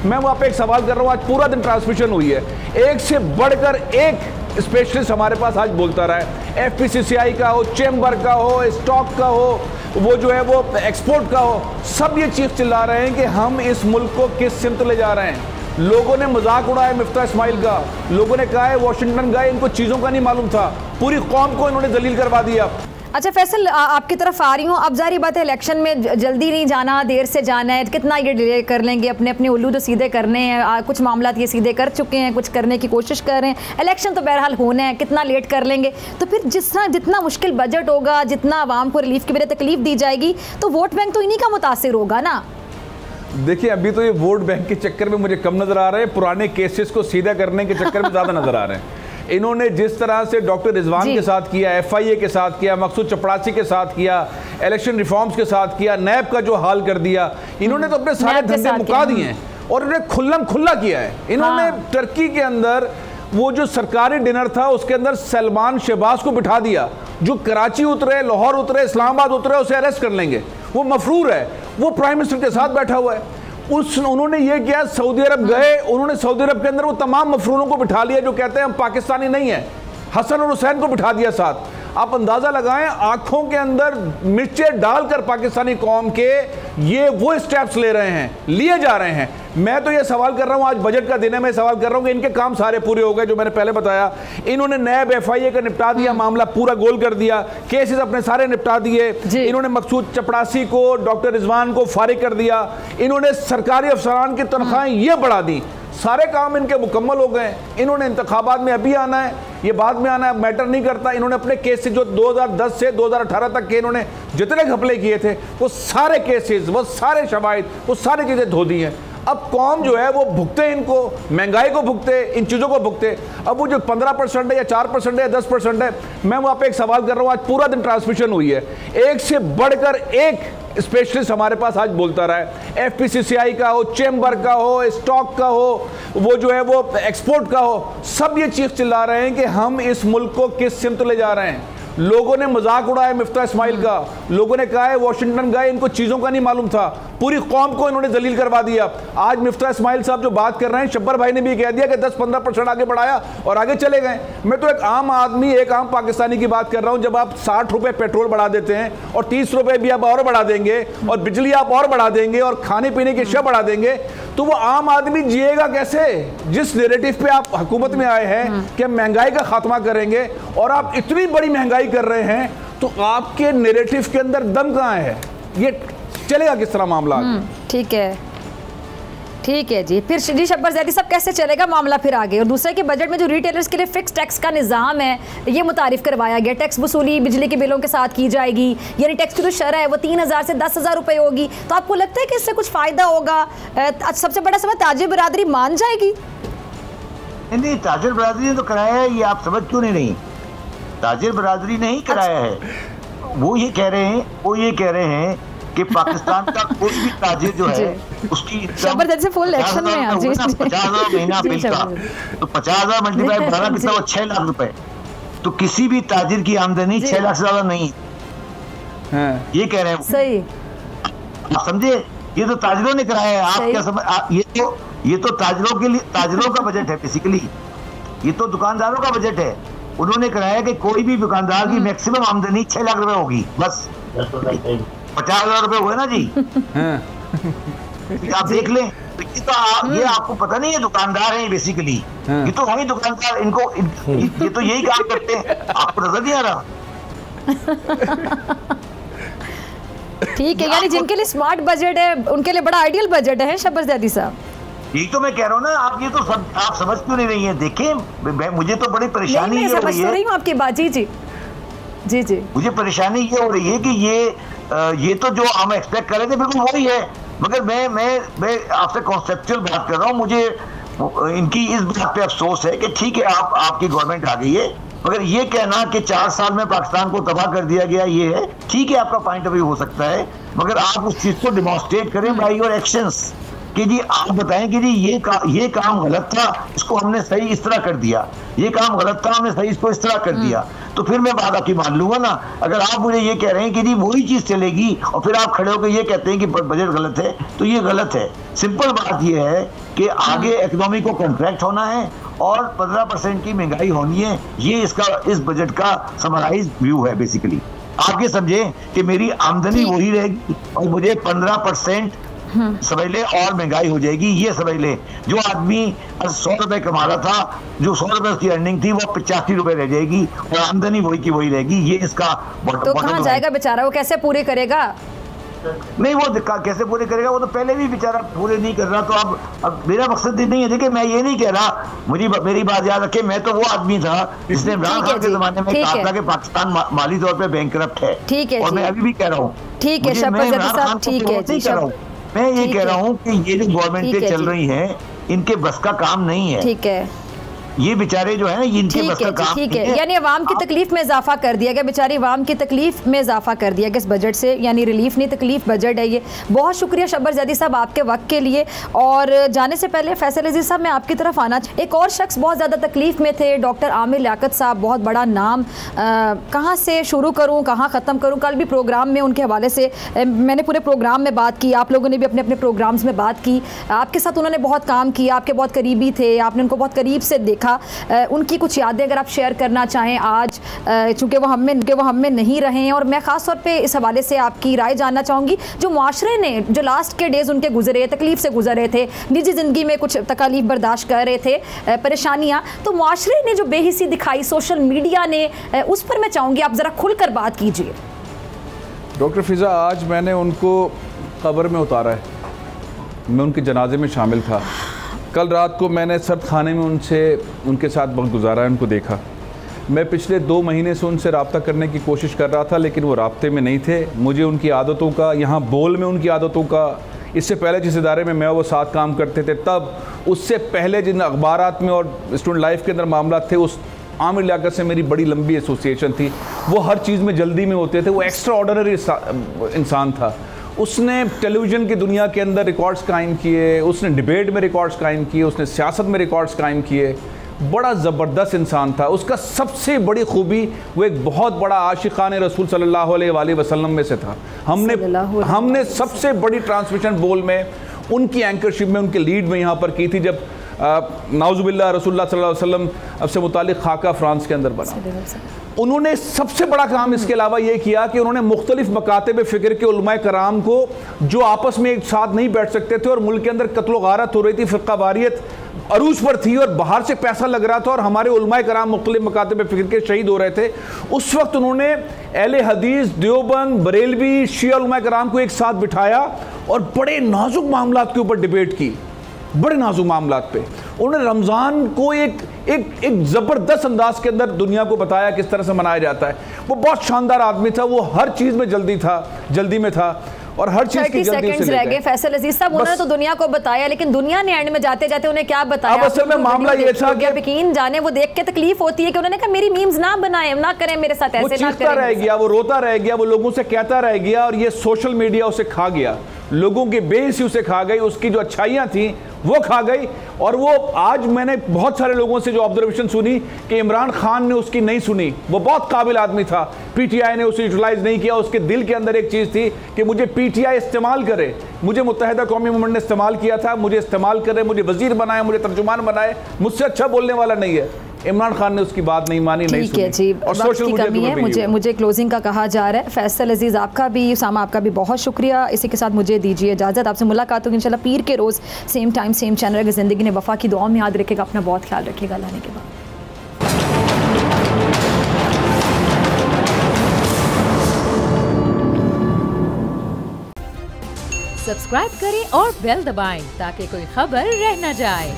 मैं वहाँ पे एक सवाल कर रहा हूँ, आज पूरा दिन ट्रांसमिशन हुई है, एक से बढ़कर एक स्पेशलिस्ट हमारे पास आज बोलता रहा है। एफपीसीसीआई का हो, चेंबर का हो, स्टॉक का हो, वो जो है वो एक्सपोर्ट का हो, सब ये चीफ चिल्ला रहे हैं कि हम इस मुल्क को किस सिमत ले जा रहे हैं। लोगों ने मजाक उड़ाया मिफ्ता इस्माइल का, लोगों ने कहा है वॉशिंगटन गए, इनको चीज़ों का नहीं मालूम था, पूरी कौम को इन्होंने दलील करवा दिया। अच्छा फैसल, आपकी तरफ आ रही हूँ। अब जारी बात है इलेक्शन में जल्दी नहीं जाना, देर से जाना है, कितना ये डिले कर लेंगे, अपने अपने उल्लू तो सीधे करने हैं, कुछ मामला ये सीधे कर चुके हैं, कुछ करने की कोशिश कर रहे हैं, इलेक्शन तो बहरहाल होना है, कितना लेट कर लेंगे। तो फिर जितना मुश्किल बजट होगा, जितना आवाम को रिलीफ की वजह तकलीफ दी जाएगी, तो वोट बैंक तो इन्हीं का मुतासिर होगा ना। देखिए अभी तो ये वोट बैंक के चक्कर में मुझे कम नजर आ रहे हैं, पुराने केसेस को सीधा करने के चक्कर में ज्यादा नजर आ रहे हैं। इन्होंने जिस तरह से डॉक्टर रिजवान के साथ किया, एफआईए के साथ किया, मकसूद चपड़ासी के साथ किया, इलेक्शन रिफॉर्म्स के साथ किया, नैब का जो हाल कर दिया, इन्होंने तो अपने सारे धंधे मुका दिए हैं और इन्होंने खुल्लम खुल्ला किया है। इन्होंने टर्की के अंदर वो जो सरकारी डिनर था उसके अंदर सलमान शहबाज को बिठा दिया, जो कराची उतरे, लाहौर उतरे, इस्लामाबाद उतरे, उसे अरेस्ट कर लेंगे, वो मफरूर है, वो प्राइम मिनिस्टर के साथ बैठा हुआ है। उन्होंने ये किया, सऊदी अरब गए, उन्होंने सऊदी अरब के अंदर वो तमाम मफरूरों को बिठा लिया जो कहते हैं हम पाकिस्तानी नहीं है, हसन और हुसैन को बिठा दिया साथ। आप अंदाजा लगाएं, आंखों के अंदर मिर्चें डालकर पाकिस्तानी कौम के ये वो स्टेप्स ले रहे हैं, लिए जा रहे हैं। मैं तो ये सवाल कर रहा हूं, आज बजट का दिन है, मैं सवाल कर रहा हूं कि इनके काम सारे पूरे हो गए जो मैंने पहले बताया। इन्होंने नैब एफआईए का निपटा दिया, मामला पूरा गोल कर दिया, केसेस अपने सारे निपटा दिए। इन्होंने मकसूद चपड़ासी को, डॉक्टर रिजवान को फारिग कर दिया। इन्होंने सरकारी अफसरान की तनख्वाहें ये बढ़ा दी, सारे काम इनके मुकम्मल हो गए। इन्होंने इंतखाबात में अभी आना है, ये बाद में आना है, मैटर नहीं करता। इन्होंने अपने केस से जो 2010 से 2018 तक के इन्होंने जितने घपले किए थे वो सारे केसेस, वो सारे शवाहिद, वो सारी चीज़ें धो दी हैं। अब कौम जो है वो भुगते, इनको महंगाई को भुगते, इन चीज़ों को भुगते। अब वो जो 15% है या 4% है या 10% है, मैं वहाँ पे एक सवाल कर रहा हूँ, आज पूरा दिन ट्रांसमिशन हुई है, एक से बढ़कर एक स्पेशलिस्ट हमारे पास आज बोलता रहा है। एफपीसीसीआई का हो, चेंबर का हो, स्टॉक का हो, वो जो है वो एक्सपोर्ट का हो, सब ये चीफ चिल्ला रहे हैं कि हम इस मुल्क को किस सिमत ले जा रहे हैं। लोगों ने मजाक उड़ाया मिफ्ता इस्माइल का, लोगों ने कहा है वॉशिंगटन गए, इनको चीज़ों का नहीं मालूम था, पूरी कौम को इन्होंने दलील करवा दिया। आज मिफ्ता इस्माइल साहब जो बात कर रहे हैं, शब्बर भाई ने भी कह दिया कि 10-15% आगे बढ़ाया और आगे चले गए। मैं तो एक आम आदमी, एक आम पाकिस्तानी की बात कर रहा हूं। जब आप 60 रुपए पेट्रोल बढ़ा देते हैं और 30 रुपए भी आप और बढ़ा देंगे और बिजली आप और बढ़ा देंगे और खाने पीने की शय बढ़ा देंगे, तो वो आम आदमी जिएगा कैसे? जिस नैरेटिव पे आप हुकूमत में आए हैं कि महंगाई का खात्मा करेंगे और आप इतनी बड़ी महंगाई कर रहे हैं, तो आपके नैरेटिव के अंदर दम कहाँ है? ये चलेगा किस तरह मामला? ठीक है, ठीक है जी। फिर जी शब्बर ज़ैदी साहब, कैसे चलेगा मामला फिर आगे? और दूसरा कि बजट में जो रिटेलर्स के लिए फिक्स टैक्स का निज़ाम है ये मुतारिफ करवाया गया, टैक्स वसूली बिजली के बिलों के साथ की जाएगी, यानी टैक्स की जो शरह है वो 3000 से 10,000 रुपये होगी। तो आपको लगता है कि इससे कुछ फ़ायदा होगा? सबसे बड़ा सवाल, ताजिर बरादरी मान जाएगी? नहीं, ताजिर बरादरी ने तो कराया है, ये आप समझ क्यों नहीं? ताजिर बरादरी ने ही कराया है। वो ये कह रहे हैं कि पाकिस्तान का कोई भी ताजिर जो है उसकी से फुल एक्शन में 50,000 महीना बिल का, तो 50,000 मल्टीप्लाई 12 कितना, 6 लाख रुपए। तो किसी भी ताजिर की आमदनी 6 लाख से ज्यादा नहीं, ये कह रहे हैं। सही, आप समझे? ये तो ताजिरों ने कराया है। आप क्या समझ? ये तो ताजिरों के लिए, ताजिरों का बजट है बेसिकली, ये तो दुकानदारों का बजट है। उन्होंने कराया कि कोई भी दुकानदार की मैक्सिमम आमदनी 6 लाख रुपए होगी, बस 50,000 रुपए हुए ना जी। आप देख लें, ये आपको पता नहीं है, दुकानदार हैं बेसिकली, ये तो वही दुकानदार, इनको ये तो यही काम करते हैं, आपको नजर नहीं आ रहा? ठीक है, यानी जिनके लिए स्मार्ट बजट है उनके लिए बड़ा आइडियल बजट है शब्बर ज़ैदी साहब। यही तो मैं कह रहा हूँ ना, आप ये तो सब आप समझ क्यों नहीं रही है? देखें, मुझे तो बड़ी परेशानी ये हो रही है आपकी बात। जी, मुझे परेशानी ये हो रही है कि ये तो जो हम एक्सपेक्ट कर रहे थे बिल्कुल वही है, मगर मैं आपसे कॉन्सेप्चुअल बात कर रहा हूँ। मुझे इनकी इस बात पे अफसोस है कि ठीक है आपकी गवर्नमेंट आ गई है, मगर ये कहना कि 4 साल में पाकिस्तान को तबाह कर दिया गया, ये है ठीक है, आपका पॉइंट ऑफ व्यू हो सकता है, मगर आप उस चीज को डिमॉन्स्ट्रेट करें बाय योर एक्शंस। कि जी आप बताएं कि जी ये काम गलत था, इसको हमने सही इस तरह कर दिया, ये काम गलत था, हमने सही इसको इस तरह कर दिया, तो फिर मैं बात आपकी मान लूंगा ना। अगर आप मुझे ये कह रहे हैं कि जी वही चीज चलेगी और फिर आप खड़े होकर ये कहते हैं कि बजट गलत है, तो ये गलत है। सिंपल बात ये है कि आगे इकोनॉमी को कॉन्ट्रैक्ट होना है और 15% की महंगाई होनी है। ये इस बजट का समराइज व्यू है बेसिकली। आप ये समझें कि मेरी आमदनी वही रहेगी और मुझे 15% समझ ले और महंगाई हो जाएगी। ये समझ ले जो आदमी 100 रुपए कमा रहा था, जो 100 रुपए की अर्निंग थी, वो 85 रुपए रह जाएगी और आमदनी वही की वही रहेगी। ये इसका तो कहाँ जाएगा बेचारा, वो कैसे पूरे करेगा? नहीं, वो कैसे पूरे करेगा, वो तो पहले भी बेचारा पूरे नहीं कर रहा। तो अब मेरा मकसद नहीं है, देखिए मैं ये नहीं कह रहा, मेरी बात याद रखे, मैं तो वो आदमी था जिसने इमरान खान के जमाने में कहा था कि पाकिस्तान माली तौर पे बैंकरप्ट है। ठीक है, और मैं अभी भी कह रहा हूँ, ठीक है शहबाज साहब, ठीक है, मैं ये कह रहा हूँ कि ये जो गवर्नमेंटें चल रही हैं इनके बस का काम नहीं है। ठीक है, ये बेचारे जो है इनके बस का काम ठीक है, यानी अवाम की तकलीफ में इजाफा कर दिया गया, बेचारी अवाम की तकलीफ में इजाफा कर दिया गया इस बजट से, यानी रिलीफ नहीं तकलीफ बजट है ये। बहुत शुक्रिया शब्बर ज़ैदी साहब आपके वक्त के लिए। और जाने से पहले फैसल अजीज़ साहब, मैं आपकी तरफ आना, एक और शख्स बहुत ज़्यादा तकलीफ में थे, डॉक्टर आमिर लियाकत साहब, बहुत बड़ा नाम, कहाँ से शुरू करूँ कहाँ ख़त्म करूँ? कल भी प्रोग्राम में उनके हवाले से मैंने पूरे प्रोग्राम में बात की, आप लोगों ने भी अपने अपने प्रोग्राम्स में बात की, आपके साथ उन्होंने बहुत काम किया, आपके बहुत करीबी थे, आपने उनको बहुत करीब से देखा। उनकी कुछ यादें अगर आप शेयर करना चाहें आज, चूँकि वो हम में नहीं रहे हैं, और मैं ख़ास तौर पे इस हवाले से आपकी राय जानना चाहूँगी। जो मुआशरे ने जो लास्ट के डेज़ उनके गुजरे, तकलीफ़ से गुजर रहे थे, निजी ज़िंदगी में कुछ तकालीफ बर्दाश्त कर रहे थे, परेशानियाँ, तो मुआशरे ने जो बेहिसी दिखाई सोशल मीडिया ने, उस पर मैं चाहूँगी आप ज़रा खुलकर बात कीजिए। डॉक्टर फ़िज़ा, आज मैंने उनको कब्र में उतारा है, मैं उनके जनाजे में शामिल था। कल रात को मैंने सर्द खाने में उनके साथ वक्त गुजारा है, उनको देखा। मैं पिछले 2 महीने से उनसे रब्ता करने की कोशिश कर रहा था, लेकिन वो राब्ते में नहीं थे। मुझे उनकी आदतों का, यहाँ बोल में उनकी आदतों का, इससे पहले जिस इदारे में मैं वो साथ काम करते थे तब, उससे पहले जिन अखबारात में और स्टूडेंट लाइफ के अंदर मामला थे, उस आमिर लियाकत से मेरी बड़ी लंबी एसोसिएशन थी। वो हर चीज़ में जल्दी में होते थे, वो एक्स्ट्रा ऑर्डिनरी इंसान था। उसने टेलीविज़न की दुनिया के अंदर रिकॉर्ड्स कायम किए, उसने डिबेट में रिकॉर्ड्स कायम किए, उसने सियासत में रिकॉर्ड्स कायम किए। बड़ा ज़बरदस्त इंसान था। उसका सबसे बड़ी खूबी, वो एक बहुत बड़ा आशिक़ान रसूल सल्लल्लाहु अलैहि वसल्लम में से था। हमने सबसे बड़ी ट्रांसमिशन बोल में उनकी एंकरशिप में, उनके लीड में यहाँ पर की थी, जब नाउज़ुबिल्लाह रसूलुल्लाह सल्लल्लाहु अलैहि वसल्लम से मुतालिक खाका फ्रांस के अंदर बना। उन्होंने सबसे बड़ा काम इसके अलावा ये किया कि उन्होंने मुख्तलिफ मकातब फ़िक्र के उलमाए कराम को, जो आपस में एक साथ नहीं बैठ सकते थे और मुल्क के अंदर कत्ल गारत हो रही थी, फ़िक़्हा वारियत अरूज पर थी और बाहर से पैसा लग रहा था और हमारे उलमाए कराम मुख्तलिफ मकातब फ़िक्र के शहीद हो रहे थे, उस वक्त उन्होंने अहले हदीस, देवबंद, बरेलवी, शिया उलमाए कराम को एक साथ बिठाया और बड़े नाजुक मामलात के ऊपर डिबेट की, बड़े नाजुक मामलात पे। उन्होंने रमज़ान को एक ज़बरदस्त अंदाज के अंदर दुनिया को बताया किस तरह से मनाया जाता है। वो बहुत शानदार आदमी था, वो हर चीज़ में जल्दी में था और हर चीज़ की जल्दी से रह गए। फैसल अजीज साहब, उन्होंने तो दुनिया को बताया, लेकिन दुनिया ने एंड में जाते जाते उन्हें क्या बताया? अब असल में मामला ये था कि यकीन जाने, वो देख के तकलीफ होती है कि उन्होंने कहा मेरी मीम्स ना बनाएं, ना करें मेरे साथ ऐसे, ना करें। रह गया, वो रोता रह गया, वो लोगों से कहता रह गया और ये सोशल मीडिया उसे खा गया, लोगों की बेइज्जती उसे खा गई, उसकी जो अच्छाइयाँ थी वो खा गई। और वो आज मैंने बहुत सारे लोगों से जो ऑब्जर्वेशन सुनी कि इमरान खान ने उसकी नहीं सुनी, वो बहुत काबिल आदमी था, पीटीआई ने उसे यूटिलाइज नहीं किया। उसके दिल के अंदर एक चीज़ थी कि मुझे पीटीआई इस्तेमाल करे, मुझे मुत्तहिदा कौमी मूवमेंट ने इस्तेमाल किया था, मुझे इस्तेमाल करे, मुझे वजीर बनाए, मुझे तर्जुमान बनाए, मुझसे अच्छा बोलने वाला नहीं है। इमरान खान ने उसकी बात नहीं मानी, नहीं सुनी। जी, और सोशल मीडिया कमी है। मुझे क्लोजिंग का कहा जा रहा है। फैसल अजीज़ आपका भी, उसामा आपका भी बहुत शुक्रिया। इसी के साथ मुझे दीजिए इजाज़त, आपसे मुलाकात होगी इंशाल्लाह पीर के रोज़, सेम टाइम सेम चैनल। अगर ज़िंदगी ने वफ़ा की दुआ में याद रखेगा, अपना बहुत ख्याल रखिएगा। लाने के बाद सब्सक्राइब करें और बेल दबाएं ताकि कोई खबर रह न जाए।